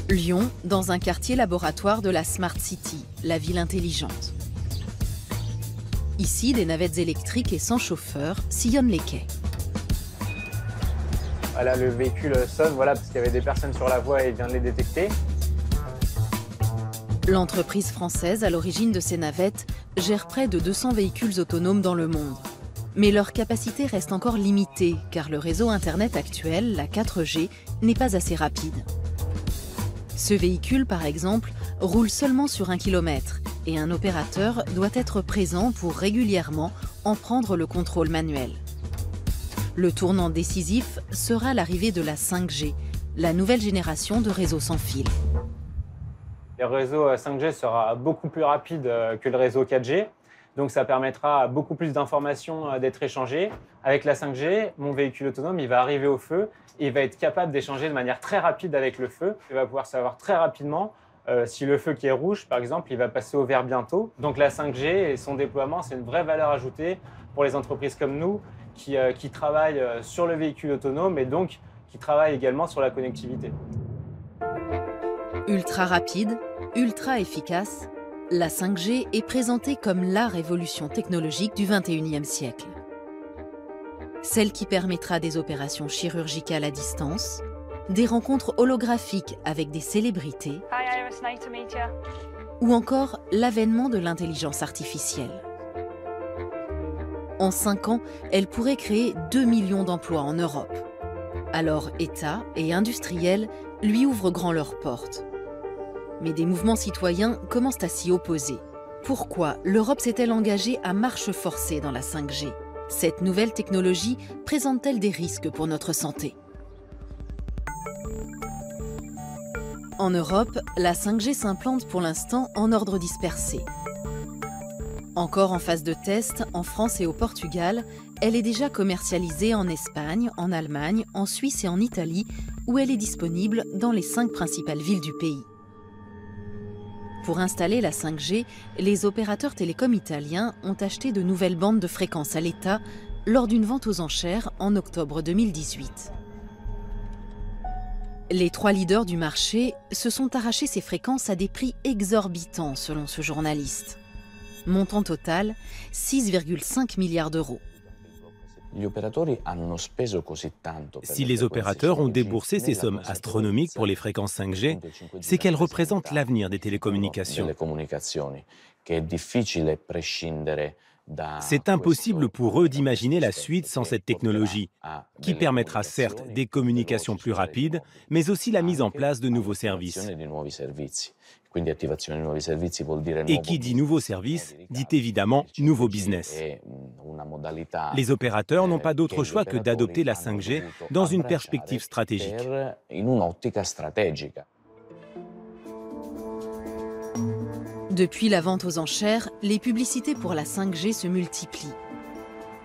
Lyon, dans un quartier laboratoire de la Smart City, la ville intelligente. Ici, des navettes électriques et sans chauffeur sillonnent les quais. Là, le véhicule sonne, parce qu'il y avait des personnes sur la voie et il vient de les détecter. L'entreprise française à l'origine de ces navettes gère près de 200 véhicules autonomes dans le monde. Mais leur capacité reste encore limitée, car le réseau Internet actuel, la 4G, n'est pas assez rapide. Ce véhicule, par exemple, roule seulement sur 1 km et un opérateur doit être présent pour régulièrement en prendre le contrôle manuel. Le tournant décisif sera l'arrivée de la 5G, la nouvelle génération de réseaux sans fil. Le réseau 5G sera beaucoup plus rapide que le réseau 4G, donc ça permettra à beaucoup plus d'informations d'être échangées. Avec la 5G, mon véhicule autonome, il va arriver au feu et il va être capable d'échanger de manière très rapide avec le feu. Il va pouvoir savoir très rapidement si le feu qui est rouge, par exemple, il va passer au vert bientôt. Donc la 5G et son déploiement, c'est une vraie valeur ajoutée pour les entreprises comme nous qui travaillent sur le véhicule autonome et donc qui travaillent également sur la connectivité. Ultra rapide, ultra efficace, la 5G est présentée comme la révolution technologique du XXIe siècle. Celle qui permettra des opérations chirurgicales à distance, des rencontres holographiques avec des célébrités, ou encore l'avènement de l'intelligence artificielle. En 5 ans, elle pourrait créer 2 millions d'emplois en Europe. Alors États et industriels lui ouvrent grand leurs portes. Mais des mouvements citoyens commencent à s'y opposer. Pourquoi l'Europe s'est-elle engagée à marche forcée dans la 5G? Cette nouvelle technologie présente-t-elle des risques pour notre santé? En Europe, la 5G s'implante pour l'instant en ordre dispersé. Encore en phase de test en France et au Portugal, elle est déjà commercialisée en Espagne, en Allemagne, en Suisse et en Italie, où elle est disponible dans les 5 principales villes du pays. Pour installer la 5G, les opérateurs télécoms italiens ont acheté de nouvelles bandes de fréquences à l'État lors d'une vente aux enchères en octobre 2018. Les 3 leaders du marché se sont arrachés ces fréquences à des prix exorbitants selon ce journaliste. Montant total, 6,5 milliards d'euros. Si les opérateurs ont déboursé ces sommes astronomiques pour les fréquences 5G, c'est qu'elles représentent l'avenir des télécommunications. C'est impossible pour eux d'imaginer la suite sans cette technologie, qui permettra certes des communications plus rapides, mais aussi la mise en place de nouveaux services. Et qui dit nouveaux services, dit évidemment nouveau business. Les opérateurs n'ont pas d'autre choix que d'adopter la 5G dans une perspective stratégique. Depuis la vente aux enchères, les publicités pour la 5G se multiplient.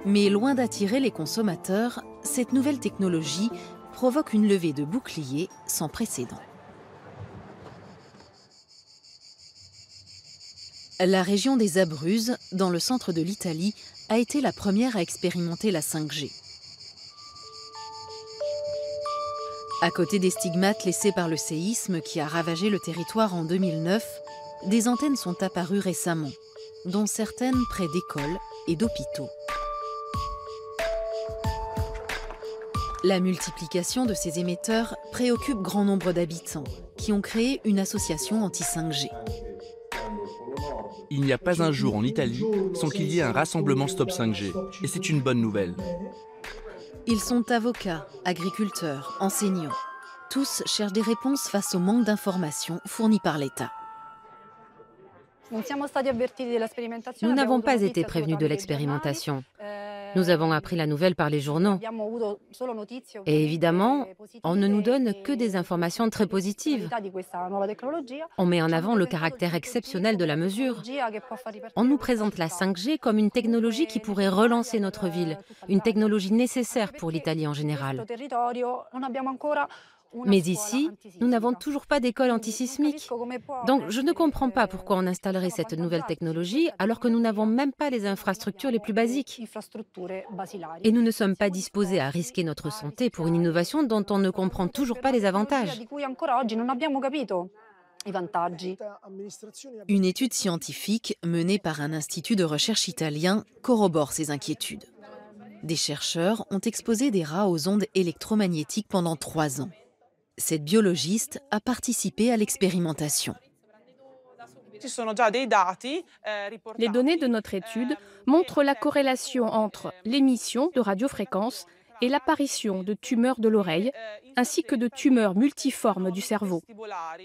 Mais loin d'attirer les consommateurs, cette nouvelle technologie provoque une levée de boucliers sans précédent. La région des Abruzzes, dans le centre de l'Italie, a été la première à expérimenter la 5G. À côté des stigmates laissés par le séisme qui a ravagé le territoire en 2009, des antennes sont apparues récemment, dont certaines près d'écoles et d'hôpitaux. La multiplication de ces émetteurs préoccupe grand nombre d'habitants qui ont créé une association anti-5G. Il n'y a pas un jour en Italie sans qu'il y ait un rassemblement Stop 5G. Et c'est une bonne nouvelle. Ils sont avocats, agriculteurs, enseignants. Tous cherchent des réponses face au manque d'informations fournies par l'État. Nous n'avons pas été prévenus de l'expérimentation. Nous avons appris la nouvelle par les journaux. Et évidemment, on ne nous donne que des informations très positives. On met en avant le caractère exceptionnel de la mesure. On nous présente la 5G comme une technologie qui pourrait relancer notre ville, une technologie nécessaire pour l'Italie en général. Mais ici, nous n'avons toujours pas d'école antisismique. Donc, je ne comprends pas pourquoi on installerait cette nouvelle technologie alors que nous n'avons même pas les infrastructures les plus basiques. Et nous ne sommes pas disposés à risquer notre santé pour une innovation dont on ne comprend toujours pas les avantages. Une étude scientifique menée par un institut de recherche italien corrobore ces inquiétudes. Des chercheurs ont exposé des rats aux ondes électromagnétiques pendant 3 ans. Cette biologiste a participé à l'expérimentation. Les données de notre étude montrent la corrélation entre l'émission de radiofréquences et l'apparition de tumeurs de l'oreille, ainsi que de tumeurs multiformes du cerveau.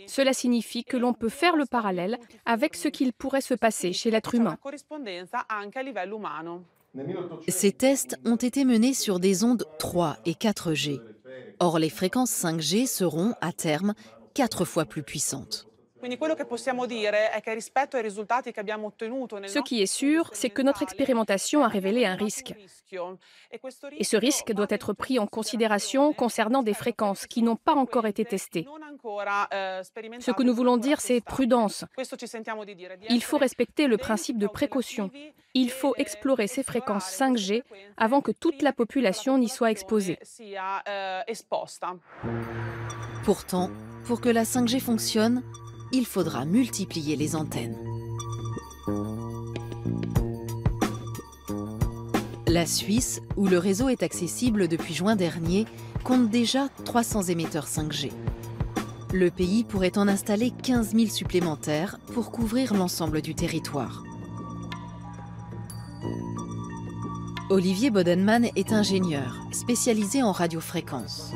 Cela signifie que l'on peut faire le parallèle avec ce qu'il pourrait se passer chez l'être humain. Ces tests ont été menés sur des ondes 3 et 4G. Or, les fréquences 5G seront, à terme, 4 fois plus puissantes. Ce qui est sûr, c'est que notre expérimentation a révélé un risque. Et ce risque doit être pris en considération concernant des fréquences qui n'ont pas encore été testées. Ce que nous voulons dire, c'est prudence. Il faut respecter le principe de précaution. Il faut explorer ces fréquences 5G avant que toute la population n'y soit exposée. Pourtant, pour que la 5G fonctionne, il faudra multiplier les antennes. La Suisse, où le réseau est accessible depuis juin dernier, compte déjà 300 émetteurs 5G. Le pays pourrait en installer 15 000 supplémentaires pour couvrir l'ensemble du territoire. Olivier Bodenman est ingénieur, spécialisé en radiofréquence.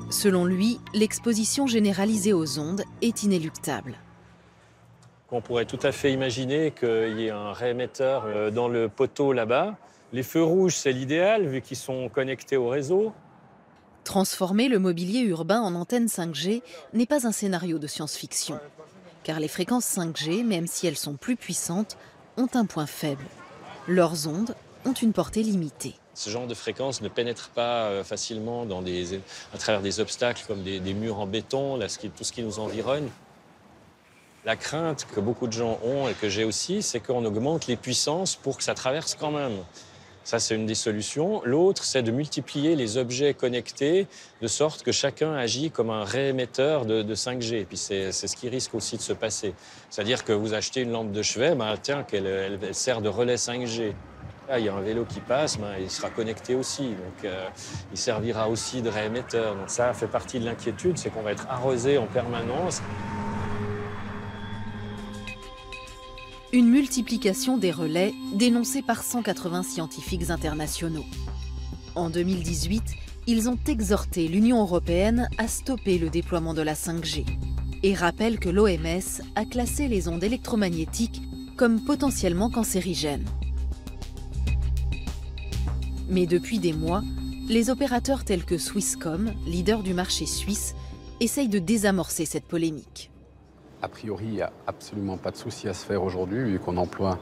Selon lui, l'exposition généralisée aux ondes est inéluctable. On pourrait tout à fait imaginer qu'il y ait un réémetteur dans le poteau là-bas. Les feux rouges, c'est l'idéal, vu qu'ils sont connectés au réseau. Transformer le mobilier urbain en antenne 5G n'est pas un scénario de science-fiction. Car les fréquences 5G, même si elles sont plus puissantes, ont un point faible. Leurs ondes ont une portée limitée. Ce genre de fréquences ne pénètre pas facilement à travers des obstacles comme des murs en béton, tout ce qui nous environne. La crainte que beaucoup de gens ont et que j'ai aussi, c'est qu'on augmente les puissances pour que ça traverse quand même. Ça, c'est une des solutions. L'autre, c'est de multiplier les objets connectés de sorte que chacun agit comme un réémetteur de 5G. Et puis c'est ce qui risque aussi de se passer. C'est-à-dire que vous achetez une lampe de chevet, tiens, elle sert de relais 5G. Là, il y a un vélo qui passe, il sera connecté aussi. Donc, il servira aussi de réémetteur. Donc ça fait partie de l'inquiétude, c'est qu'on va être arrosé en permanence. Une multiplication des relais dénoncée par 180 scientifiques internationaux. En 2018, ils ont exhorté l'Union européenne à stopper le déploiement de la 5G et rappellent que l'OMS a classé les ondes électromagnétiques comme potentiellement cancérigènes. Mais depuis des mois, les opérateurs tels que Swisscom, leader du marché suisse, essayent de désamorcer cette polémique. A priori, il n'y a absolument pas de souci à se faire aujourd'hui, vu qu'on emploie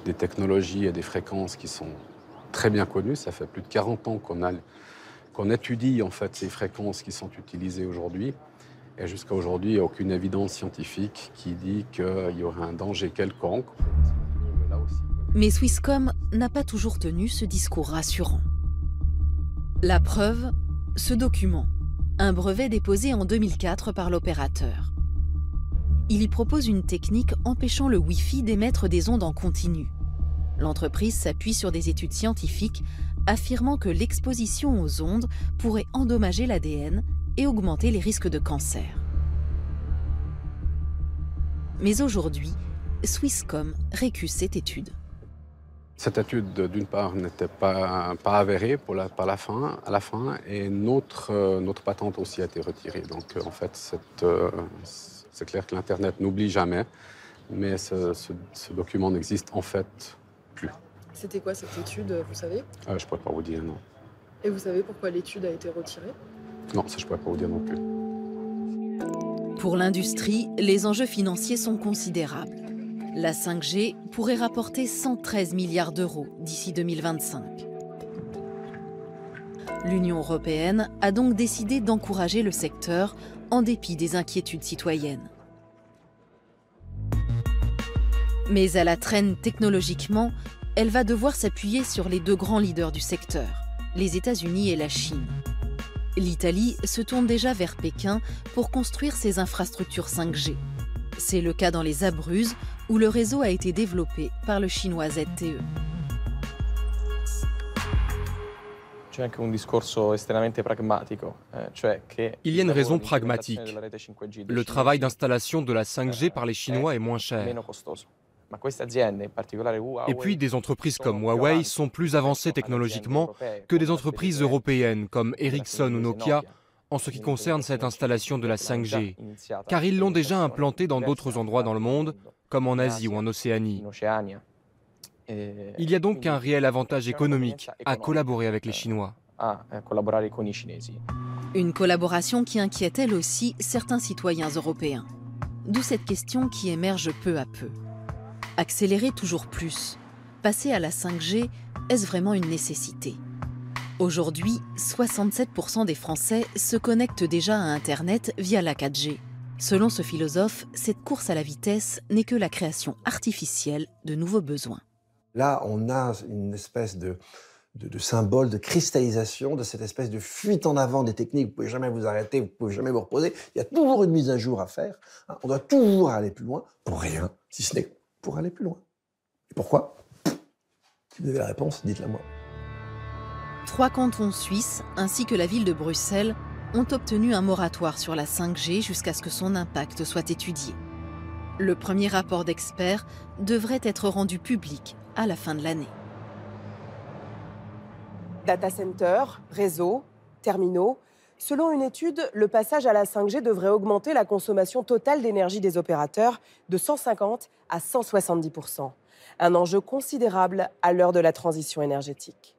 des technologies et des fréquences qui sont très bien connues. Ça fait plus de 40 ans qu'on étudie en fait, ces fréquences qui sont utilisées aujourd'hui. Et jusqu'à aujourd'hui, il n'y a aucune évidence scientifique qui dit qu'il y aurait un danger quelconque. Mais Swisscom n'a pas toujours tenu ce discours rassurant. La preuve, ce document, un brevet déposé en 2004 par l'opérateur. Il y propose une technique empêchant le Wi-Fi d'émettre des ondes en continu. L'entreprise s'appuie sur des études scientifiques affirmant que l'exposition aux ondes pourrait endommager l'ADN et augmenter les risques de cancer. Mais aujourd'hui, Swisscom récuse cette étude. Cette étude, d'une part, n'était pas avérée à la fin, et notre patente aussi a été retirée. Donc, en fait, c'est clair que l'Internet n'oublie jamais, mais ce document n'existe en fait plus. C'était quoi cette étude, vous savez? Je ne pourrais pas vous dire, non. Et vous savez pourquoi l'étude a été retirée? Non, ça je ne pourrais pas vous dire non plus. Pour l'industrie, les enjeux financiers sont considérables. La 5G pourrait rapporter 113 milliards d'euros d'ici 2025. L'Union européenne a donc décidé d'encourager le secteur en dépit des inquiétudes citoyennes. Mais à la traîne technologiquement, elle va devoir s'appuyer sur les deux grands leaders du secteur, les États-Unis et la Chine. L'Italie se tourne déjà vers Pékin pour construire ses infrastructures 5G. C'est le cas dans les Abruzzes, où le réseau a été développé par le chinois ZTE. Il y a une raison pragmatique. Le travail d'installation de la 5G par les Chinois est moins cher. Et puis, des entreprises comme Huawei sont plus avancées technologiquement que des entreprises européennes comme Ericsson ou Nokia en ce qui concerne cette installation de la 5G, car ils l'ont déjà implantée dans d'autres endroits dans le monde, comme en Asie ou en Océanie. Il y a donc un réel avantage économique à collaborer avec les Chinois. Une collaboration qui inquiète elle aussi certains citoyens européens. D'où cette question qui émerge peu à peu. Accélérer toujours plus, passer à la 5G, est-ce vraiment une nécessité? Aujourd'hui, 67% des Français se connectent déjà à Internet via la 4G. Selon ce philosophe, cette course à la vitesse n'est que la création artificielle de nouveaux besoins. Là, on a une espèce de symbole de cristallisation, de cette espèce de fuite en avant des techniques. Vous ne pouvez jamais vous arrêter, vous ne pouvez jamais vous reposer. Il y a toujours une mise à jour à faire. On doit toujours aller plus loin pour rien, si ce n'est pour aller plus loin. Et pourquoi? Si vous avez la réponse, dites-la moi. 3 cantons suisses, ainsi que la ville de Bruxelles, ont obtenu un moratoire sur la 5G jusqu'à ce que son impact soit étudié. Le premier rapport d'experts devrait être rendu public à la fin de l'année. Data centers, réseaux, terminaux. Selon une étude, le passage à la 5G devrait augmenter la consommation totale d'énergie des opérateurs de 150 à 170%. Un enjeu considérable à l'heure de la transition énergétique.